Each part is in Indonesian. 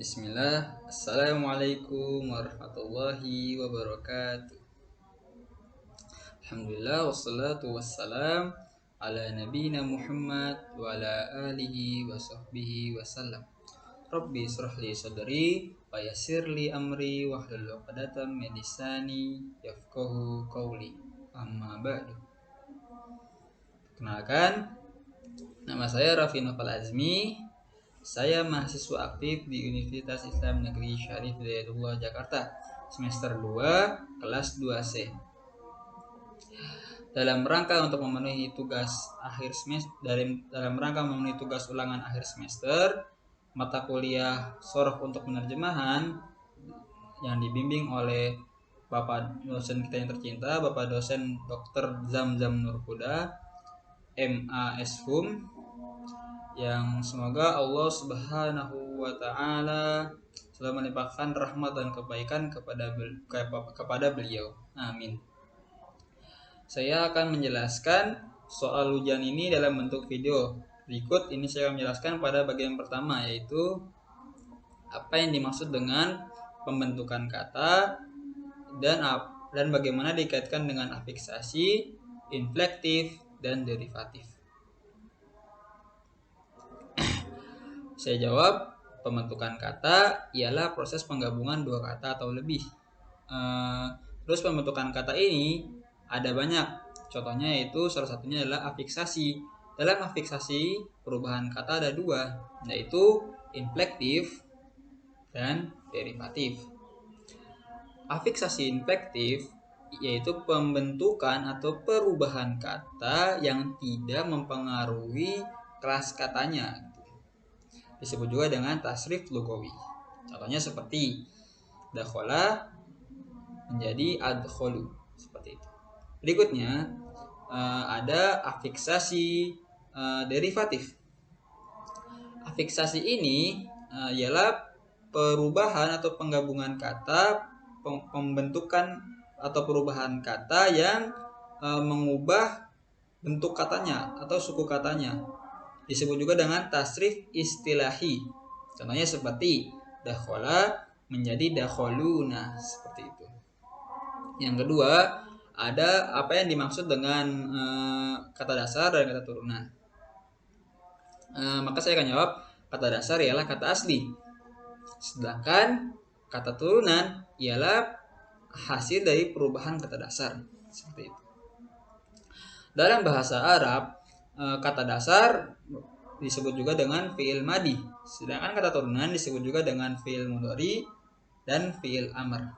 Bismillah, Assalamualaikum warahmatullahi wabarakatuh. Alhamdulillah, wassalatu wassalam ala nabiyina Muhammad wa ala alihi wa sahbihi wasallam. Rabbi israh li sadri wa yassir li amri wa hlul 'uqdatam min lisani yafqahu qawli. Amma ba'du. Kenalkan, nama saya Raffi Noval Azmi. Saya mahasiswa aktif di Universitas Islam Negeri Syarif Hidayatullah Jakarta, semester 2, kelas 2C. Dalam rangka untuk memenuhi tugas akhir semester, dalam rangka memenuhi tugas ulangan akhir semester, mata kuliah Soroh untuk penerjemahan yang dibimbing oleh Bapak dosen kita yang tercinta, Bapak dosen Dr. Zamzam Nurhuda, MA.Shum, yang semoga Allah Subhanahu wa taala selalu melimpahkan rahmat dan kebaikan kepada beliau. Amin. Saya akan menjelaskan soal ujian ini dalam bentuk video. Berikut ini saya akan menjelaskan pada bagian pertama, yaitu apa yang dimaksud dengan pembentukan kata dan bagaimana dikaitkan dengan afiksasi, inflektif, dan derivatif. Saya jawab, pembentukan kata ialah proses penggabungan dua kata atau lebih. Terus pembentukan kata ini ada banyak. Contohnya yaitu salah satunya adalah afiksasi. Dalam afiksasi perubahan kata ada dua, yaitu inflektif dan derivatif. Afiksasi inflektif yaitu pembentukan atau perubahan kata yang tidak mempengaruhi kelas katanya. Disebut juga dengan tasrif lugawi. Contohnya seperti dakhala menjadi adkhulu, seperti itu. Berikutnya ada afiksasi derivatif. Afiksasi ini ialah perubahan atau penggabungan kata, pembentukan atau perubahan kata yang mengubah bentuk katanya atau suku katanya. Disebut juga dengan tasrif istilahi. Contohnya seperti dakhala menjadi dakhaluna, seperti itu. Yang kedua, ada apa yang dimaksud dengan kata dasar dan kata turunan. Maka saya akan jawab, kata dasar ialah kata asli. Sedangkan kata turunan ialah hasil dari perubahan kata dasar, seperti itu. Dalam bahasa Arab, kata dasar disebut juga dengan fi'il madi, sedangkan kata turunan disebut juga dengan fi'il mudhari dan fi'il amr.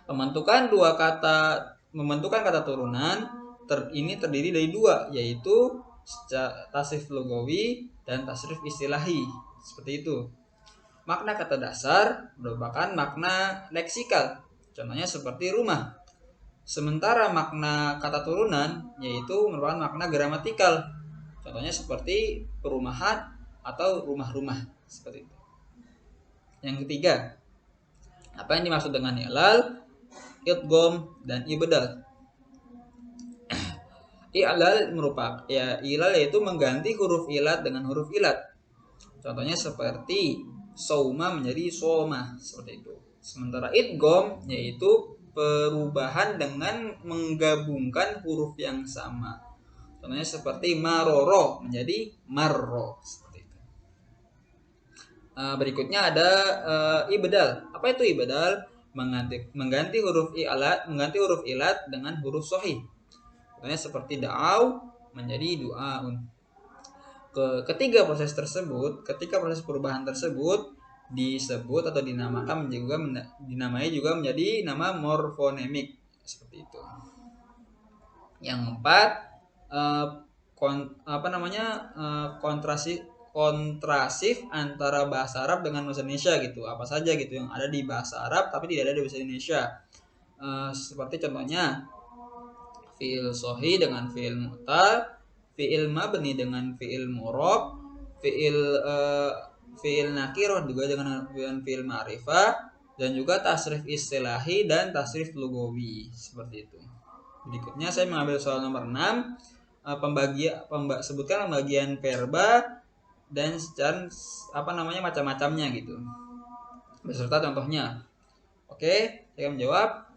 Pembentukan kata turunan ini terdiri dari dua, yaitu tasrif lugawi dan tasrif istilahi, seperti itu. Makna kata dasar merupakan makna leksikal, contohnya seperti rumah. Sementara makna kata turunan yaitu merupakan makna gramatikal. Contohnya seperti perumahan atau rumah-rumah, seperti itu. Yang ketiga, apa yang dimaksud dengan i'lal, idgham, dan ibdal. I'lal i'lal yaitu mengganti huruf ilat dengan huruf ilat. Contohnya seperti sauma menjadi soma, seperti itu. Sementara idgham yaitu perubahan dengan menggabungkan huruf yang sama. Contohnya seperti maroro menjadi marro, seperti itu. Berikutnya ada ibdal. Apa itu ibdal? Mengganti huruf ilat dengan huruf sahih. Contohnya seperti da'au menjadi du'aun. Ketika proses perubahan tersebut disebut atau dinamai juga menjadi nama morfonemik, seperti itu. Yang keempat, kontrasif antara bahasa Arab dengan bahasa Indonesia gitu. Apa saja gitu yang ada di bahasa Arab tapi tidak ada di bahasa Indonesia. Seperti contohnya fi'il sahih dengan fi'il mu'tal, fi'il mabni dengan fi'il mu'rab, fi'il nakirah juga dengan fi'il ma'rifah, dan juga tasrif istilahi dan tasrif lugawi, seperti itu. Berikutnya saya mengambil soal nomor 6. Sebutkan pembagian verba dan macam-macamnya gitu. Beserta contohnya. Oke, saya menjawab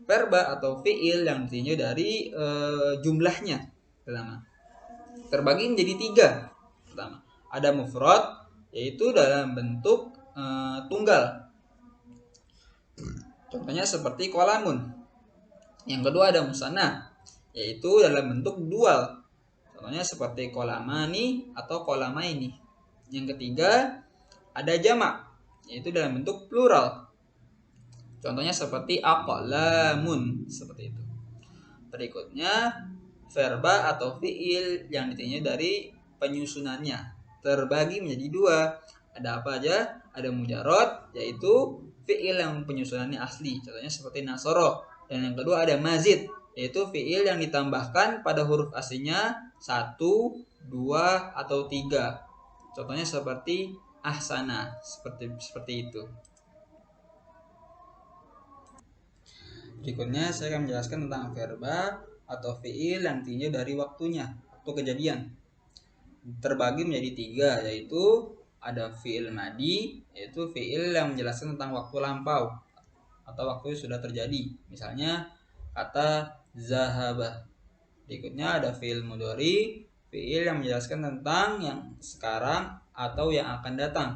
verba atau fiil yang ditinjau dari jumlahnya. Pertama, terbagi menjadi 3. Pertama, ada mufrad, yaitu dalam bentuk tunggal. Contohnya seperti kolamun. Yang kedua ada musanna, yaitu dalam bentuk dual. Contohnya seperti kolamani atau kolamaini. Yang ketiga ada jamak, yaitu dalam bentuk plural. Contohnya seperti aqlamun, seperti itu. Berikutnya verba atau fiil yang ditinjau dari penyusunannya terbagi menjadi 2. Ada apa aja? Ada mujarrad, yaitu fiil yang penyusunannya asli. Contohnya seperti nasoro. Dan yang kedua ada mazid, yaitu fiil yang ditambahkan pada huruf aslinya 1, 2, atau 3. Contohnya seperti ahsana, seperti itu. Berikutnya saya akan menjelaskan tentang verba atau fiil yang ditinjau dari waktunya, waktu kejadian. Terbagi menjadi 3, yaitu ada fiil madi, yaitu fiil yang menjelaskan tentang waktu lampau atau waktu sudah terjadi. Misalnya kata zahaba. Berikutnya ada fiil mudhari, fiil yang menjelaskan tentang yang sekarang atau yang akan datang.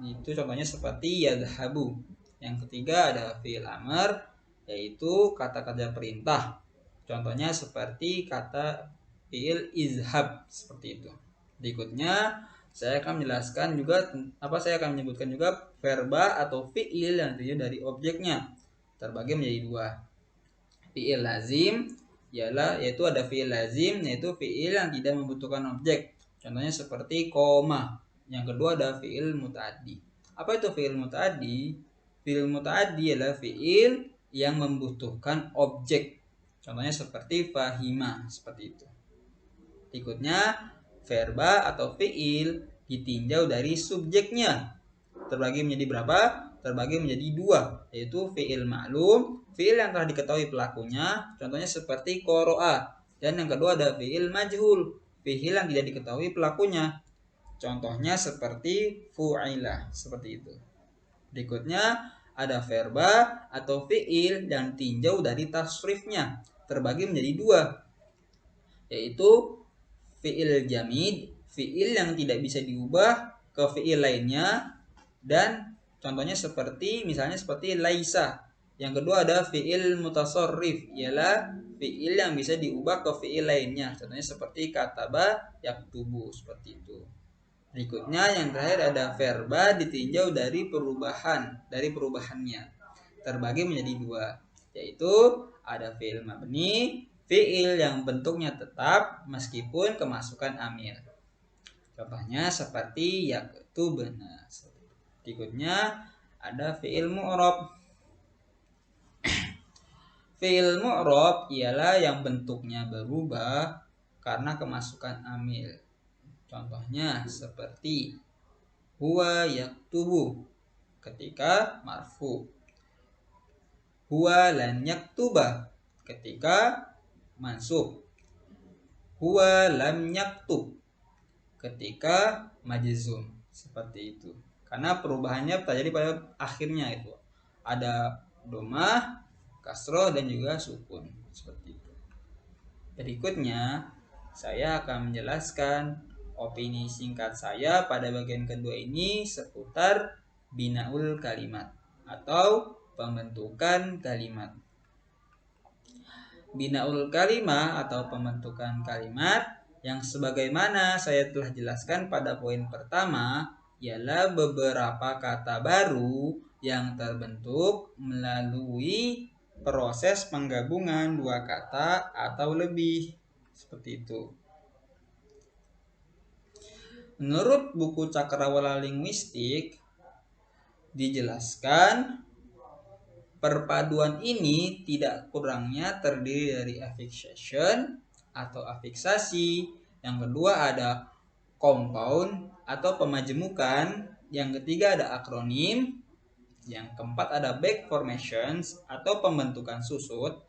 Itu contohnya seperti yadhabu. Yang ketiga ada fiil amr, yaitu kata kerja perintah. Contohnya seperti kata fiil izhab, seperti itu. Berikutnya saya akan menyebutkan juga verba atau fiil yang terdiri dari objeknya. Terbagi menjadi 2. Fiil lazim yaitu ada fiil lazim, yaitu fiil yang tidak membutuhkan objek. Contohnya seperti koma. Yang kedua ada fiil mutaaddi. Apa itu fiil mutaaddi? Fiil mutaaddi adalah fiil yang membutuhkan objek. Contohnya seperti fahima, seperti itu. Berikutnya verba atau fiil ditinjau dari subjeknya. Terbagi menjadi berapa? Terbagi menjadi 2, yaitu fiil ma'lum, fiil yang telah diketahui pelakunya. Contohnya seperti qoro'a. Dan yang kedua ada fiil majhul, fiil yang tidak diketahui pelakunya. Contohnya seperti fu'ila, seperti itu. Berikutnya ada verba atau fiil yang tinjau dari tasrifnya. Terbagi menjadi 2, yaitu fiil jamid, fiil yang tidak bisa diubah ke fiil lainnya. Dan contohnya misalnya seperti laisa. Yang kedua ada fiil mutasarrif, ialah fiil yang bisa diubah ke fiil lainnya. Contohnya seperti kataba yaktubu, seperti itu. Berikutnya yang terakhir ada verba ditinjau dari perubahannya. Terbagi menjadi 2, yaitu ada fiil mabni, fiil yang bentuknya tetap meskipun kemasukan amil. Contohnya seperti yaktubna. Berikutnya ada fiil mu'rab. Fiil mu'rab ialah yang bentuknya berubah karena kemasukan amil. Contohnya seperti huwa yaktubu ketika marfu, huwa lan yaktuba ketika mansub, huwa lam yaktub ketika majzum, seperti itu. Karena perubahannya terjadi pada akhirnya, itu ada domah, kasroh, dan juga sukun, seperti itu. Berikutnya saya akan menjelaskan opini singkat saya pada bagian kedua ini seputar binaul kalimat atau pembentukan kalimat. Binaul kalimah atau pembentukan kalimat yang sebagaimana saya telah jelaskan pada poin pertama ialah beberapa kata baru yang terbentuk melalui proses penggabungan 2 kata atau lebih, seperti itu. Menurut buku Cakrawala Linguistik dijelaskan perpaduan ini tidak kurangnya terdiri dari affixation atau afiksasi. Yang kedua ada compound atau pemajemukan. Yang ketiga ada akronim. Yang keempat ada back formations atau pembentukan susut.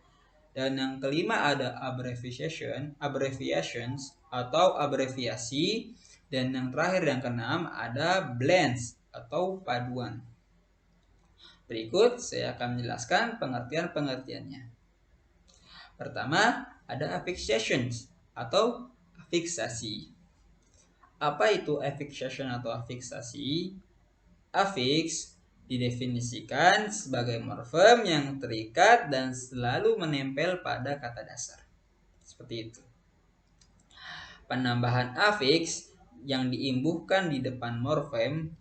Dan yang kelima ada abbreviations atau abreviasi, dan yang terakhir yang keenam ada blends atau paduan. Berikut saya akan menjelaskan pengertian-pengertiannya. Pertama, ada affixations atau afiksasi. Apa itu affixation atau afiksasi? Afiks didefinisikan sebagai morfem yang terikat dan selalu menempel pada kata dasar. Seperti itu. Penambahan afiks yang diimbuhkan di depan morfem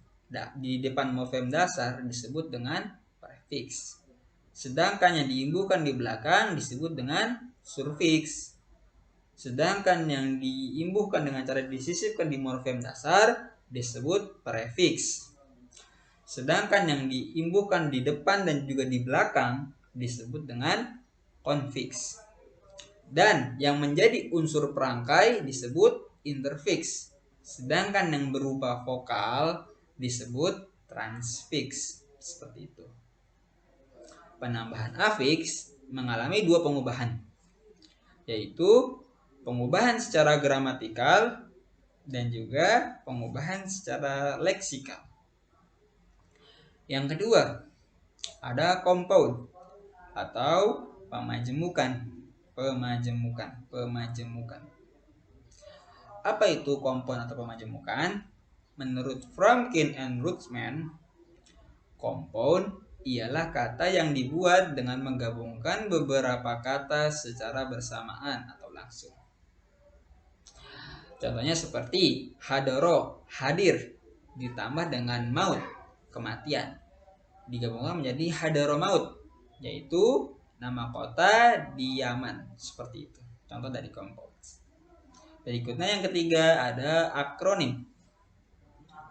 dasar disebut dengan prefiks. Sedangkan yang diimbuhkan di belakang disebut dengan surfiks. Sedangkan yang diimbuhkan dengan cara disisipkan di morfem dasar disebut prefiks. Sedangkan yang diimbuhkan di depan dan juga di belakang disebut dengan konfiks. Dan yang menjadi unsur perangkai disebut interfiks. Sedangkan yang berupa vokal disebut transfiks. Seperti itu. Penambahan afiks mengalami dua pengubahan, yaitu pengubahan secara gramatikal dan juga pengubahan secara leksikal. Yang kedua, ada compound atau pemajemukan. Apa itu compound atau pemajemukan? Menurut Fromkin and Rootsman, compound ialah kata yang dibuat dengan menggabungkan beberapa kata secara bersamaan atau langsung. Contohnya seperti hadoro, hadir, ditambah dengan maut, kematian, digabungkan menjadi hadoro maut, yaitu nama kota di Yaman. Seperti itu. Contoh dari compound. Berikutnya yang ketiga ada akronim.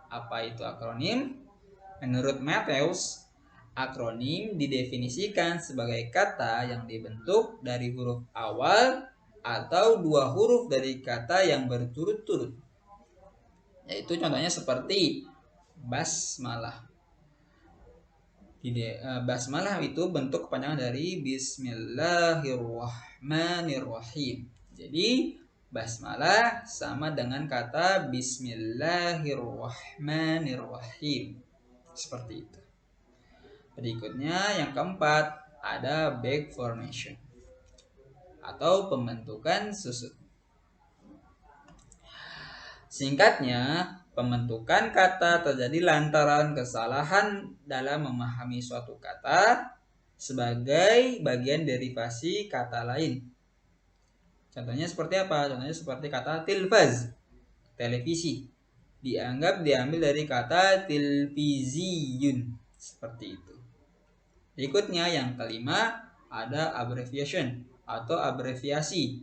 Apa itu akronim? Menurut Matthews, akronim didefinisikan sebagai kata yang dibentuk dari huruf awal atau dua huruf dari kata yang berturut-turut. Yaitu contohnya seperti basmalah. Basmalah itu bentuk kepanjangan dari Bismillahirrahmanirrahim. Jadi basmalah sama dengan kata Bismillahirrahmanirrahim. Seperti itu. Berikutnya yang keempat ada back formation atau pembentukan susut. Singkatnya, pembentukan kata terjadi lantaran kesalahan dalam memahami suatu kata sebagai bagian derivasi kata lain. Contohnya seperti apa? Contohnya seperti kata tilfaz, televisi, dianggap diambil dari kata tilfiziyun. Seperti itu. Berikutnya yang kelima ada abbreviation atau abreviasi.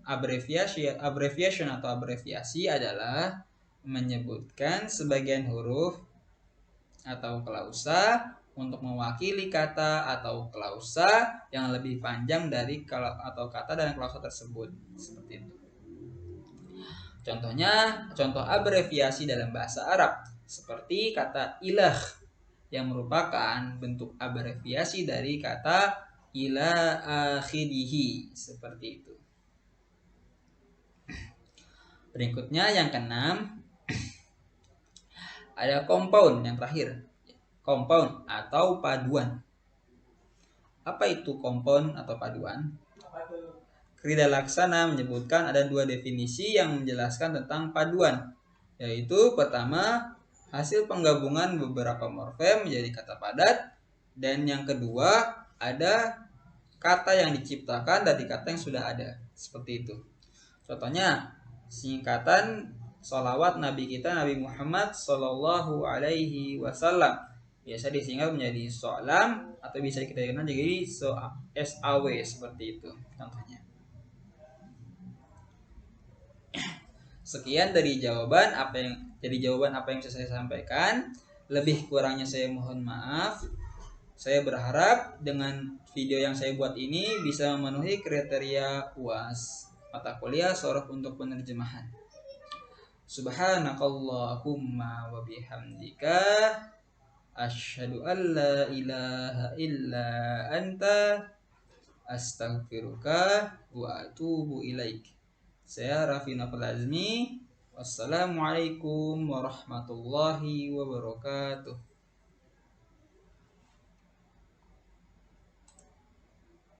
Abbreviation atau abreviasi adalah menyebutkan sebagian huruf atau klausa untuk mewakili kata atau klausa yang lebih panjang dari atau kata dan klausa tersebut. Seperti itu. Contoh abreviasi dalam bahasa Arab seperti kata ilah yang merupakan bentuk abreviasi dari kata ila akhirihi. Seperti itu. Berikutnya yang keenam ada compound yang terakhir. Compound atau paduan. Apa itu compound atau paduan? Krida Laksana menyebutkan ada dua definisi yang menjelaskan tentang paduan, yaitu pertama, hasil penggabungan beberapa morfem menjadi kata padat, dan yang kedua, ada kata yang diciptakan dari kata yang sudah ada. Seperti itu. Contohnya, singkatan sholawat Nabi kita Nabi Muhammad Sallallahu Alaihi Wasallam biasa disingkat menjadi solam atau bisa kita kenal jadi SAW seperti itu contohnya. Sekian dari jawaban apa yang bisa saya sampaikan. Lebih kurangnya saya mohon maaf. Saya berharap dengan video yang saya buat ini bisa memenuhi kriteria UAS mata kuliah sorof untuk penerjemahan. Subhanakallahumma wa bihamdika asyhadu an la ilaha illa anta astaghfiruka wa atubu ilaik. Saya Raffi Nafal Azmi. Wassalamualaikum warahmatullahi wabarakatuh.